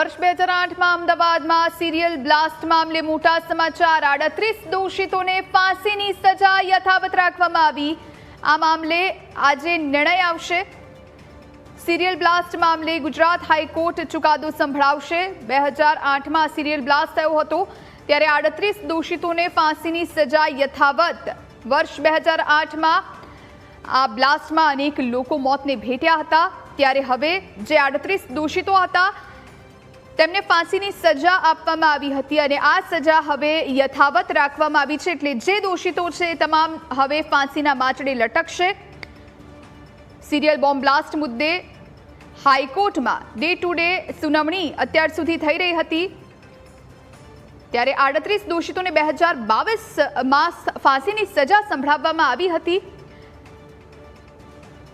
વર્ષ 2008માં અમદાવાદમાં serial blast મામલે મોટા સમાચાર। 38 દોષિતોને ફાંસીની સજા યથાવત રાખવામાં આવી। આ મામલે આજે નિર્ણય આવશે। સિરિયલ બ્લાસ્ટ મામલે ગુજરાત હાઈકોર્ટ ચુકાદો સંભળાવશે। 2008માં સિરિયલ બ્લાસ્ટ થયો હતો ત્યારે 38 દોષિતોને ફાંસીની સજા યથાવત। વર્ષ 2008માં આ બ્લાસ્ટમાં અનેક લોકો મોતને ભેટ્યા હતા ત્યારે હવે જે 38 દોષિતો હતા તેમને ફાંસીની સજા આપવામાં આવી હતી અને આ સજા હવે યથાવત રાખવામાં આવી છે। એટલે જે દોષિતો છે તમામ હવે ફાંસીના માંચડે લટકશે। સિરિયલ બોમ્બ બ્લાસ્ટ મુદ્દે હાઈકોર્ટમાં ડે ટુ ડે સુનાવણી અત્યાર સુધી થઈ રહી હતી ત્યારે 38 દોષિતોને 2022માં ફાંસીની સજા સંભળાવવામાં આવી હતી।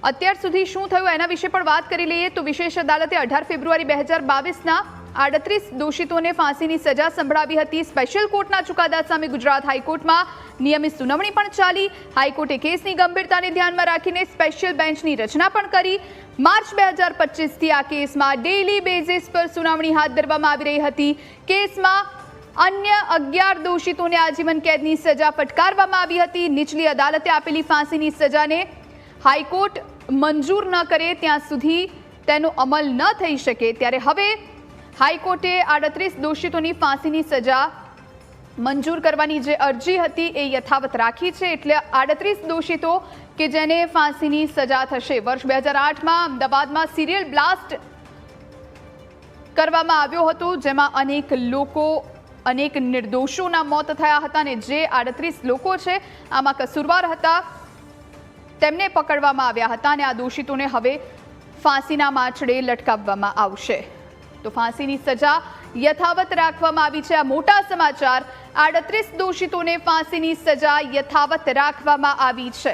અત્યાર સુધી શું થયું એના વિશે પણ વાત કરી લઈએ તો વિશેષ અદાલતે 18 ફેબ્રુઆરી 2022ના 38 દોષિતોને ફાંસીની સજા સંભળાવી હતી। સ્પેશિયલ કોર્ટના ચુકાદા સામે ગુજરાત હાઈકોર્ટમાં નિયમિત સુનાવણી પણ ચાલી। હાઈકોર્ટે કેસની ગંભીરતાને ધ્યાનમાં રાખીને સ્પેશિયલ બેન્ચની રચના પણ કરી। માર્ચ 2025થી આ કેસમાં ડેઇલી બેઝિસ પર સુનાવણી હાથ ધરવામાં આવી રહી હતી। કેસમાં અન્ય 11 દોષિતોને આજીવન કેદની સજા ફટકારવામાં આવી હતી। નીચલી અદાલતે આપેલી ફાંસીની સજાને હાઈકોર્ટ મંજૂર ન કરે ત્યાં સુધી તેનો અમલ ન થઈ શકે ત્યારે હવે હાઈકોર્ટે 38 દોષિતોની ફાંસીની સજા મંજૂર કરવાની જે અરજી હતી એ યથાવત રાખી છે। એટલે 38 દોષિતો કે જેને ફાંસીની સજા થશે। વર્ષ 2008માં અમદાવાદમાં સિરિયલ બ્લાસ્ટ કરવામાં આવ્યો હતો જેમાં અનેક લોકો અનેક નિર્દોષોના મોત થયા હતા અને જે 38 લોકો છે આમાં કસૂરવાર હતા તેમને પકડવામાં આવ્યા હતા અને આ દોષિતોને હવે ફાંસીના માંચડે લટકાવવામાં આવશે। તો ફાંસીની સજા યથાવત રાખવામાં આવી છે। આ મોટા સમાચાર। 38 દોષિતોને ફાંસીની સજા યથાવત રાખવામાં આવી છે।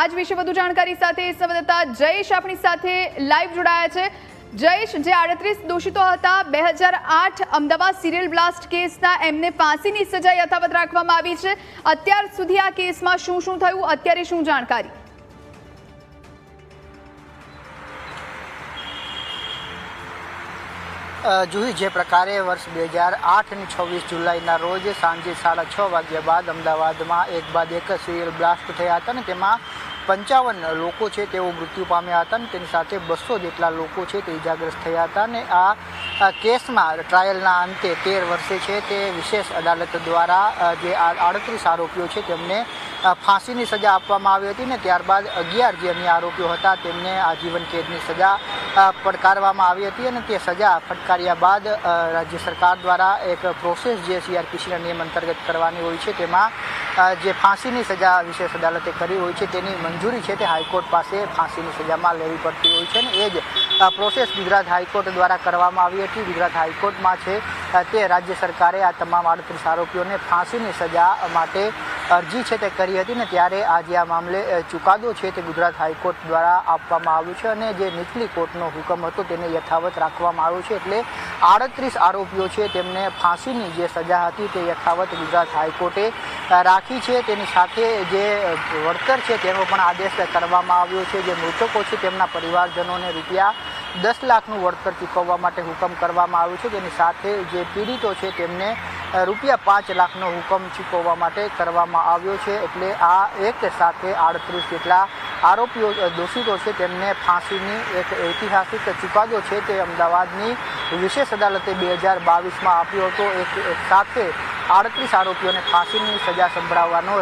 આજ વિશે વધુ જાણકારી સાથે સંવાદદાતા જયેશ આપણી સાથે લાઈવ જોડાયા છે। જયેશ, જે 38 દોષિતો હતા 2008 અમદાવાદ સિરિયલ બ્લાસ્ટ કેસના એમને ફાંસીની સજા યથાવત રાખવામાં આવી છે। અત્યાર સુધી આ કેસમાં શું શું થયું, અત્યારે શું જાણકારી? જુહી, જે પ્રકારે વર્ષ 2008ની 26 જુલાઈના રોજ સાંજે 6:30 વાગ્યા બાદ અમદાવાદમાં એક બાદ એક સિરિયલ બ્લાસ્ટ થયા હતા ને તેમાં 55 લોકો છે તેઓ મૃત્યુ પામ્યા હતા અને તેની સાથે 200 જેટલા લોકો છે તે ઇજાગ્રસ્ત થયા હતા અને આ કેસમાં ટ્રાયલના અંતે 13 વર્ષે છે તે વિશેષ અદાલત દ્વારા જે 38 આરોપીઓ છે તેમને ફાંસીની સજા આપવામાં આવી હતી ને ત્યારબાદ 11 જે અન્ય આરોપીઓ હતા તેમને આજીવન કેદની સજા ફટકારવામાં આવી હતી અને તે સજા ફટકાર્યા બાદ રાજ્ય સરકાર દ્વારા એક પ્રોસેસ જે CRPCના નિયમ અંતર્ગત કરવાની હોય છે તેમાં જે ફાંસીની સજા વિશેષ અદાલતે કરી હોય છે તેની મંજૂરી છે તે હાઈકોર્ટ પાસે ફાંસીની સજામાં લેવી પડતી હોય છે અને એ જ પ્રોસેસ ગુજરાત હાઈકોર્ટ દ્વારા કરવામાં આવી હતી। ગુજરાત હાઈકોર્ટમાં છે તે રાજ્ય સરકારે આ તમામ 38 આરોપીઓને ફાંસીની સજા માટે અરજી છે તે કરી હતી ને ત્યારે આજે આ મામલે ચુકાદો છે તે ગુજરાત હાઈકોર્ટ દ્વારા આપવામાં આવ્યો છે અને જે નીચલી કોર્ટનો હુકમ હતો તેને યથાવત રાખવામાં આવ્યો છે। એટલે 38 આરોપીઓ છે તેમને ફાંસીની જે સજા હતી તે યથાવત ગુજરાત હાઈકોર્ટે રાખી છે। તેની સાથે જે વળતર છે તેનો પણ આદેશ કરવામાં આવ્યો છે। જે મૃતકો છે તેમના પરિવારજનોને રૂપિયા 10 લાખનું વળતર ચૂકવવા માટે હુકમ કરવામાં આવ્યો છે। તેની સાથે જે પીડિતો છે તેમને રૂપિયા 5 લાખનો હુકમ ચૂકવવા માટે કરવામાં આવ્યો છે। એટલે આ એક સાથે 38 જેટલા આરોપીઓ દોષિતો છે તેમને ફાંસીની એક ઐતિહાસિક ચુકાદો છે તે અમદાવાદની વિશેષ અદાલતે 2022માં આપ્યો હતો। એક સાથે 38 આરોપીઓને ફાંસીની સજા સંભળાવવાનો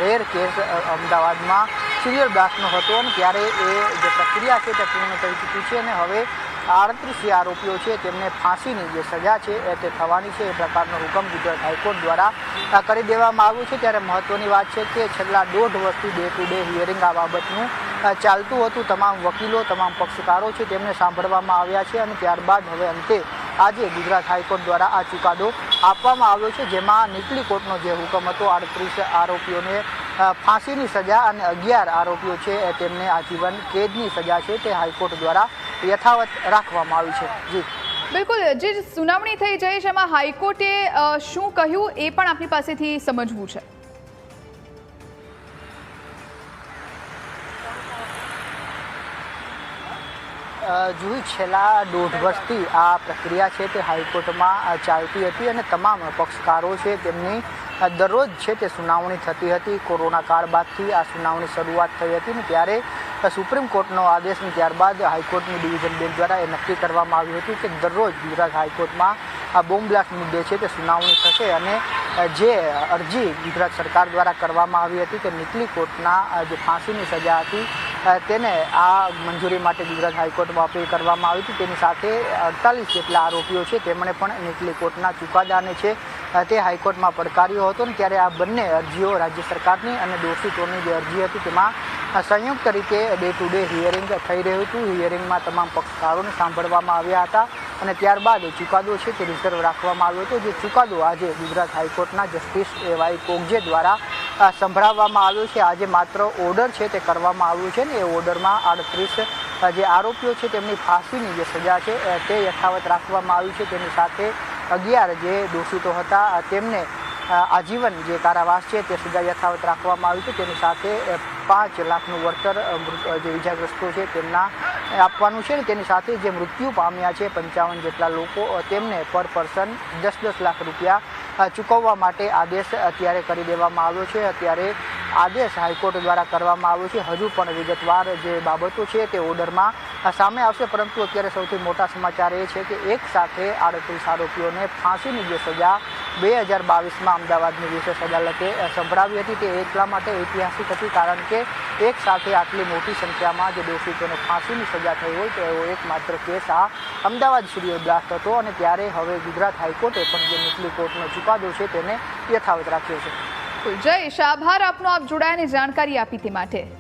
રેર કેસ અમદાવાદમાં સિરિયલ બ્લાસ્ટનો હતો અને ત્યારે એ જે પ્રક્રિયા છે તે પૂર્ણ થઈ ચૂકી છે અને હવે 38 જે આરોપીઓ છે તેમને ફાંસીની જે સજા છે તે થવાની છે એ પ્રકારનો હુકમ ગુજરાત હાઈકોર્ટ દ્વારા કરી દેવામાં આવ્યો છે। ત્યારે મહત્વની વાત છે કે છેલ્લા 1.5 વર્ષથી ડે ટુ ડે હિયરિંગ આ બાબતનું ચાલતું હતું। તમામ વકીલો તમામ પક્ષકારો છે તેમને સાંભળવામાં આવ્યા છે અને ત્યારબાદ હવે અંતે આજે ગુજરાત હાઈકોર્ટ દ્વારા આ ચુકાદો આપવામાં આવ્યો છે જેમાં નીચલી કોર્ટનો જે હુકમ હતો 38 આરોપીઓને ફાંસીની સજા અને 11 આરોપીઓ છે તેમને આજીવન કેદની સજા છે તે હાઈકોર્ટ દ્વારા યથાવત રાખવામાં આવી છે। જી બિલકુલ, જે સુનાવણી થઈ જઈ છે એમાં હાઈકોર્ટે શું કહ્યું એ પણ આપની પાસેથી સમજવું છે। જુઈ છેલ્લા 1.5 વર્ષથી આ પ્રક્રિયા છે તે હાઈકોર્ટમાં ચાલતી હતી અને તમામ પક્ષકારો છે તેમની દરરોજ છે તે સુનાવણી થતી હતી. કોરોના કાળ બાદથી આ સુનાવણી શરૂઆત થઈ હતી ને ત્યારે સુપ્રીમ કોર્ટનો આદેશ અને ત્યારબાદ હાઈકોર્ટની ડિવિઝન બેન્ચ દ્વારા એ નક્કી કરવામાં આવ્યું હતું કે દરરોજ ગુજરાત હાઈકોર્ટમાં આ બોમ્બ બ્લાસ્ટ મુદ્દે છે તે સુનાવણી થશે અને જે અરજી ગુજરાત સરકાર દ્વારા કરવામાં આવી હતી કે નીચલી કોર્ટના જે ફાંસીની સજા હતી તેને આ મંજૂરી માટે ગુજરાત હાઈકોર્ટમાં અપીલ કરવામાં આવી હતી. તેની સાથે 48 જેટલા આરોપીઓ છે તેમણે પણ નીચલી કોર્ટના ચુકાદાને છે તે હાઈકોર્ટમાં પડકાર્યો હતો ને ત્યારે આ બંને અરજીઓ રાજ્ય સરકારની અને દોષિતોની જે અરજી હતી તેમાં સંયુક્ત રીતે ડે ટુ ડે હિયરિંગ થઈ રહ્યું હતું. હિયરિંગમાં તમામ પક્ષકારોને સાંભળવામાં આવ્યા હતા અને ત્યારબાદ ચુકાદો છે તે રિઝર્વ રાખવામાં આવ્યો હતો. જે ચુકાદો આજે ગુજરાત હાઈકોર્ટના જસ્ટિસ A.Y. કોગજે દ્વારા સંભળાવવામાં આવ્યો છે. આજે માત્ર ઓર્ડર છે તે કરવામાં આવ્યું છે ને એ ઓર્ડરમાં 38 જે આરોપીઓ છે તેમની ફાંસીની જે સજા છે તે યથાવત રાખવામાં આવી છે. તેની સાથે 11 જે દોષિતો હતા તેમને આજીવન જે કારાવાસ છે તે સજા યથાવત રાખવામાં આવી છે. તેની સાથે 5 લાખનું વળતર જે ઇજાગ્રસ્તો છે તેમના આપવાનું છે ને તેની સાથે જે મૃત્યુ પામ્યા છે 55 જેટલા લોકો તેમને પર પર્સન 10-10 લાખ રૂપિયા ચૂકવવા માટે આદેશ અત્યારે કરી દેવામાં આવ્યો છે. અત્યારે આદેશ હાઈકોર્ટ દ્વારા કરવામાં આવ્યો છે. હજુ પણ વિગતવાર જે બાબતો છે તે ઓર્ડરમાં સામે આવશે, પરંતુ અત્યારે સૌથી મોટા સમાચાર એ છે કે એક સાથે 38 આરોપીઓને ફાંસીની જે સજા 2022માં અમદાવાદની વિશેષ અદાલતે સંભળાવી હતી તે એટલા માટે ઐતિહાસિક હતી કારણ કે એક સાથે આટલી મોટી સંખ્યામાં જે દોષિતોને ફાંસીની સજા થઈ હોય તો એવો એકમાત્ર કેસ આ અમદાવાદ સિરિયલ બ્લાસ્ટ હતો અને ત્યારે હવે ગુજરાત હાઈકોર્ટે પણ જે નીચલી કોર્ટનો ચુકાદો છે તેને યથાવત રાખ્યો છે. જયેશ, આભાર આપનો, આપ જોડાયાની જાણકારી આપી તે માટે.